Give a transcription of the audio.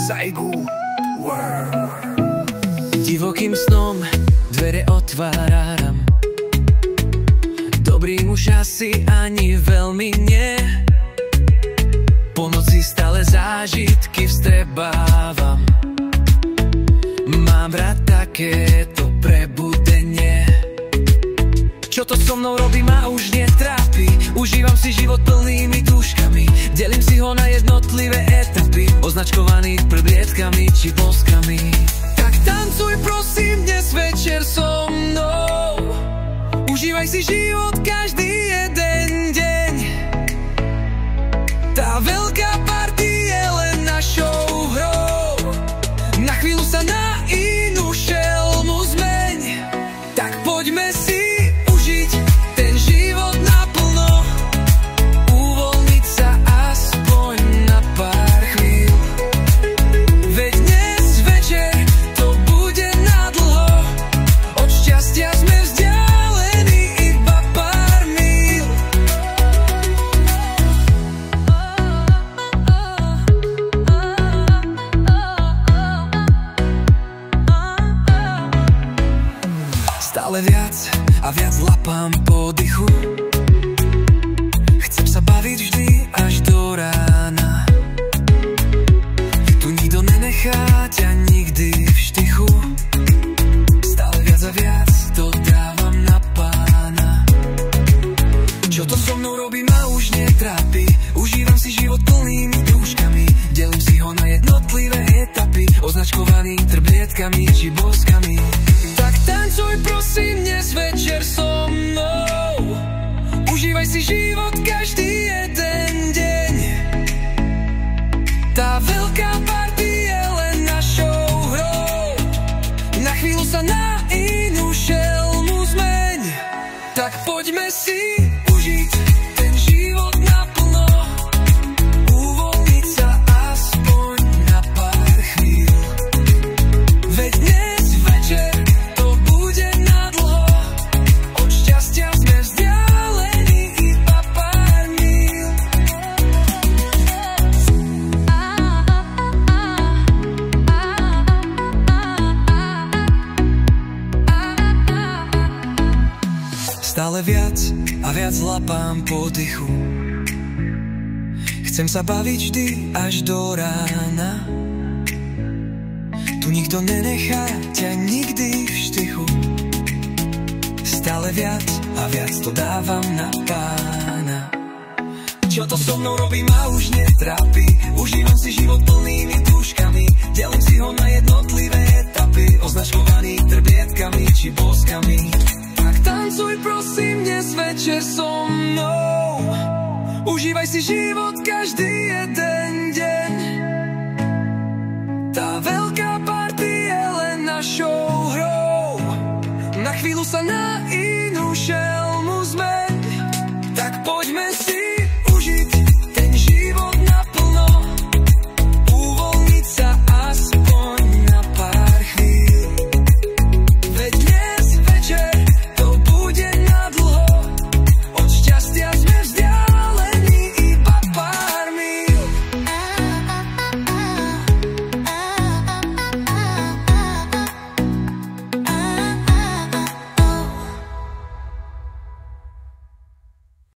Saigu World. Divokým snom dvere otváram, dobrý muž asi ani veľmi nie. Po noci stále zážitky vstrebávam, mám rád takéto prebudenie. Čo to so mnou robí, ma už netrápi. Užívam si život plnými dúškami, delím si ho na jednotlivé etapy, označkovaných prbliedkami či boskami. Tak tancuj prosím dnes večer so mnou, užívaj si život každý jeden deň. Tá veľká party je len našou hrou, na chvíľu sa na inú šelmu zmeň. Tak poďme si užiť ten život naplno, uvoľniť sa aspoň na pár chvíľ. Veď dnes večer to bude nadlho, od šťastia sme vzdialení iba pár míl. Stále viac a viac lapám po dychu, chcem sa baviť vždy až do rána. Tu nikto nenechá ťa nikdy v štychu, stále viac a viac to dávam na pána. Čo to so mnou robí, ma už netrápi, užívam si život plnými dúškami, delím si ho na jednotlivé etapy, označkovaný trbliedkami či boskami. Tak tancuj prosím dnes večer so mnou, užívaj si život každý jeden deň. Tá veľká party je len našou hrou, na chvíľu sa na inú šelmu zmeň. Tak poďme si užiť ten život naplno, uvoľniť sa aspoň na pár chvíľ. Veď dnes večer to bude nadlho, od šťastia sme vzdialení iba pár míl. Stále viac a viac lapám po dychu, chcem sa baviť vždy až do rána. Tu nikto nenechá ťa nikdy v štychu, stále viac a viac to dávam na pána. Čo to so mnou robí, ma už netrápi, užívam si život plnými dúškami, delím si ho na jednotlivé etapy, označkovaný trbliedkami či boskami. Tak tancuj prosím dnes večer so mnou, užívaj si život každý jeden deň. Tá veľká party je len našou hrou, na chvíľu sa na inú šelmu